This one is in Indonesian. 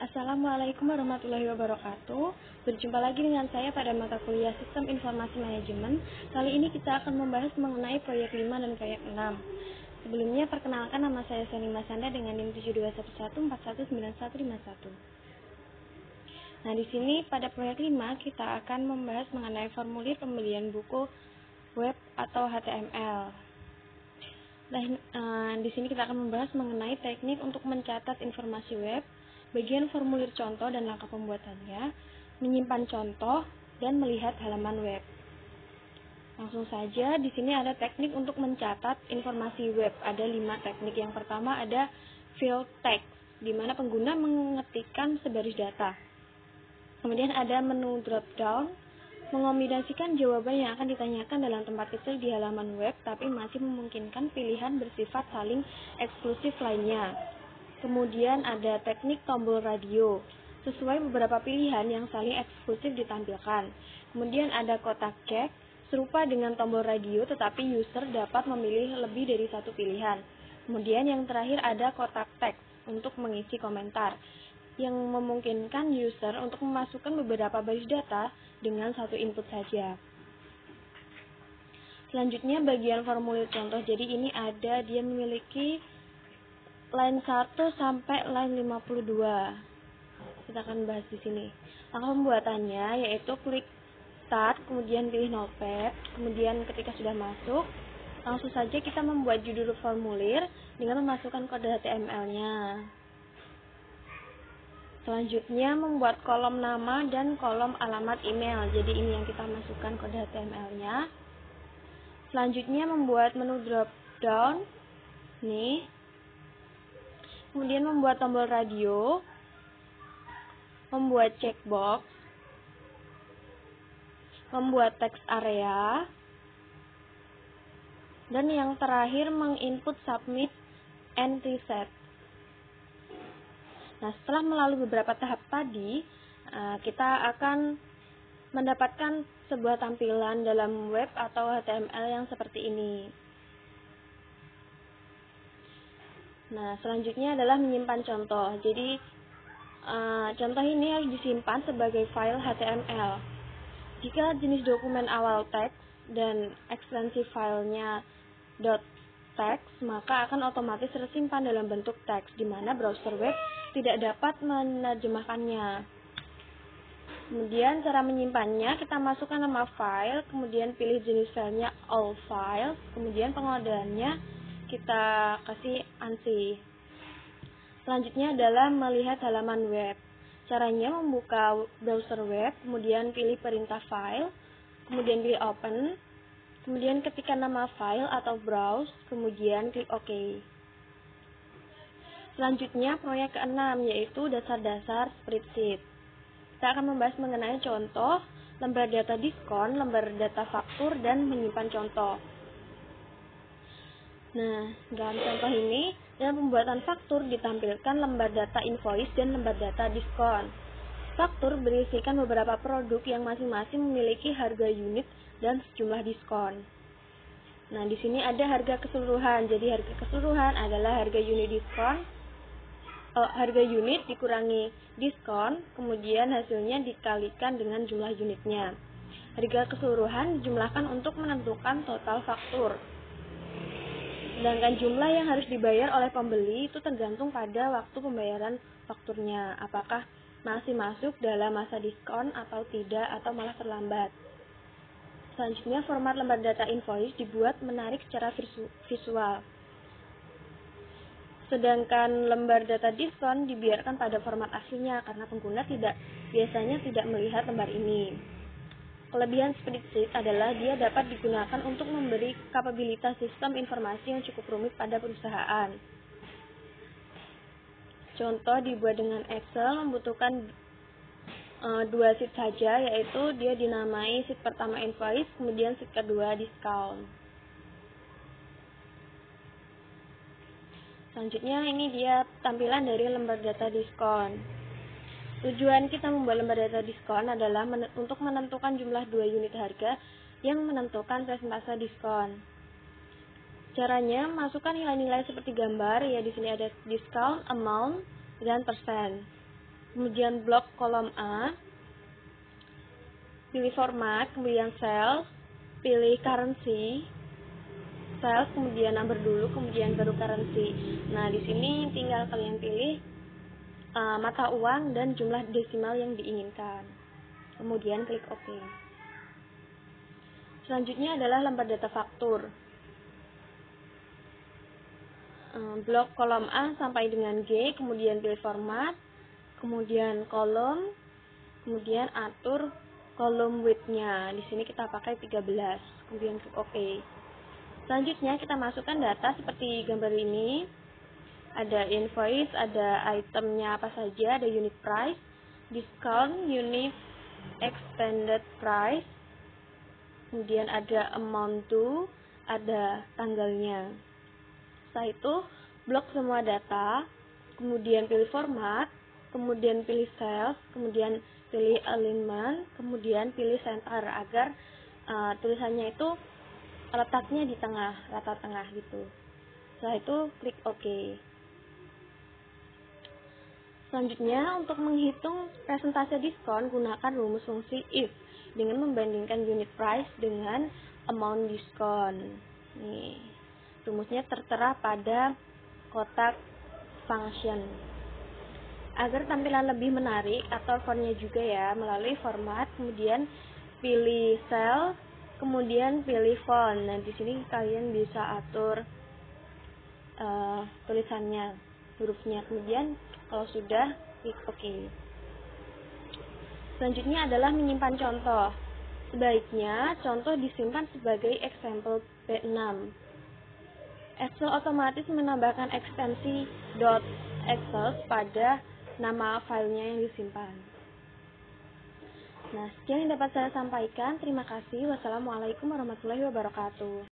Assalamualaikum warahmatullahi wabarakatuh. Berjumpa lagi dengan saya pada mata kuliah Sistem Informasi Manajemen. Kali ini kita akan membahas mengenai proyek 5 dan proyek 6. Sebelumnya perkenalkan, nama saya Sani Masanda dengan NIM 7211419151. Nah, di sini pada proyek 5 kita akan membahas mengenai formulir pembelian buku web atau HTML. Di sini kita akan membahas mengenai teknik untuk mencatat informasi web, bagian formulir contoh dan langkah pembuatannya, menyimpan contoh, dan melihat halaman web. Langsung saja, di sini ada teknik untuk mencatat informasi web. Ada 5 teknik. Yang pertama ada field text, di mana pengguna mengetikkan sebaris data. Kemudian ada menu drop down, mengombinasikan jawaban yang akan ditanyakan dalam tempat kecil di halaman web, tapi masih memungkinkan pilihan bersifat saling eksklusif lainnya. Kemudian ada teknik tombol radio, sesuai beberapa pilihan yang saling eksklusif ditampilkan. Kemudian ada kotak cek, serupa dengan tombol radio tetapi user dapat memilih lebih dari satu pilihan. Kemudian yang terakhir ada kotak teks untuk mengisi komentar, yang memungkinkan user untuk memasukkan beberapa baris data dengan satu input saja. Selanjutnya bagian formulir contoh. Jadi ini dia memiliki line 1 sampai line 52. Kita akan bahas di sini. Langkah pembuatannya yaitu klik start, kemudian pilih notepad, kemudian ketika sudah masuk, langsung saja kita membuat judul formulir dengan memasukkan kode HTML-nya. Selanjutnya membuat kolom nama dan kolom alamat email. Jadi ini yang kita masukkan kode HTML-nya. Selanjutnya membuat menu drop down. Nih. Kemudian membuat tombol radio, membuat checkbox, membuat text area, dan yang terakhir menginput submit and reset. Nah, setelah melalui beberapa tahap tadi, kita akan mendapatkan sebuah tampilan dalam web atau HTML yang seperti ini. Nah, selanjutnya adalah menyimpan contoh. Jadi, contoh ini harus disimpan sebagai file HTML. Jika jenis dokumen awal teks dan ekstensi filenya .text, maka akan otomatis tersimpan dalam bentuk teks, di mana browser web tidak dapat menerjemahkannya. Kemudian cara menyimpannya, kita masukkan nama file, kemudian pilih jenis filenya all files, kemudian pengodaannya kita kasih ANSI. Selanjutnya adalah melihat halaman web. Caranya membuka browser web, kemudian pilih perintah file, kemudian pilih open, kemudian ketikkan nama file atau browse, kemudian klik OK. Selanjutnya proyek ke-6 yaitu dasar-dasar spreadsheet. Kita akan membahas mengenai contoh, lembar data diskon, lembar data faktur, dan menyimpan contoh. Nah, dalam contoh ini, dalam pembuatan faktur ditampilkan lembar data invoice dan lembar data diskon. Faktur berisikan beberapa produk yang masing-masing memiliki harga unit dan sejumlah diskon. Nah, di sini ada harga keseluruhan. Jadi harga keseluruhan adalah harga unit diskon, harga unit dikurangi diskon, kemudian hasilnya dikalikan dengan jumlah unitnya. Harga keseluruhan dijumlahkan untuk menentukan total faktur. Sedangkan jumlah yang harus dibayar oleh pembeli itu tergantung pada waktu pembayaran fakturnya, apakah masih masuk dalam masa diskon atau tidak, atau malah terlambat. Selanjutnya, format lembar data invoice dibuat menarik secara visual. Sedangkan lembar data diskon dibiarkan pada format aslinya karena pengguna biasanya tidak melihat lembar ini. Kelebihan spreadsheet adalah dia dapat digunakan untuk memberi kapabilitas sistem informasi yang cukup rumit pada perusahaan. Contoh dibuat dengan Excel membutuhkan 2 sheet saja, yaitu dia dinamai sheet pertama invoice, kemudian sheet kedua discount. Selanjutnya ini dia tampilan dari lembar data diskon. Tujuan kita membuat lembar data diskon adalah untuk menentukan jumlah 2 unit harga yang menentukan persentase diskon. Caranya, masukkan nilai-nilai seperti gambar, ya di sini ada discount, amount, dan persen. kemudian blok kolom A, pilih format, kemudian cells, pilih currency, cells, kemudian number dulu, kemudian baru currency. Nah, di sini tinggal kalian pilih mata uang dan jumlah desimal yang diinginkan. Kemudian klik OK. Selanjutnya adalah lembar data faktur. Blok kolom A sampai dengan G, kemudian pilih format, kemudian kolom, kemudian atur kolom width-nya. Di sini kita pakai 13, kemudian klik OK. Selanjutnya kita masukkan data seperti gambar ini. Ada invoice, ada itemnya apa saja, ada unit price, discount, unit extended price, kemudian ada amount to, ada tanggalnya. Setelah itu, blok semua data, kemudian pilih format, kemudian pilih cells, kemudian pilih alignment, kemudian pilih center agar tulisannya itu letaknya di tengah, rata tengah gitu. Setelah itu, klik OK. Selanjutnya, untuk menghitung persentase diskon, gunakan rumus fungsi if dengan membandingkan unit price dengan amount diskon. Nih, rumusnya tertera pada kotak function. Agar tampilan lebih menarik, atur fontnya juga ya, melalui format, kemudian pilih cell, kemudian pilih font. Nah, di sini kalian bisa atur tulisannya, hurufnya, kemudian kalau sudah, klik OK. Selanjutnya adalah menyimpan contoh. Sebaiknya contoh disimpan sebagai example B6. Excel otomatis menambahkan ekstensi .excel pada nama filenya yang disimpan. Nah, sekian yang dapat saya sampaikan. Terima kasih. Wassalamualaikum warahmatullahi wabarakatuh.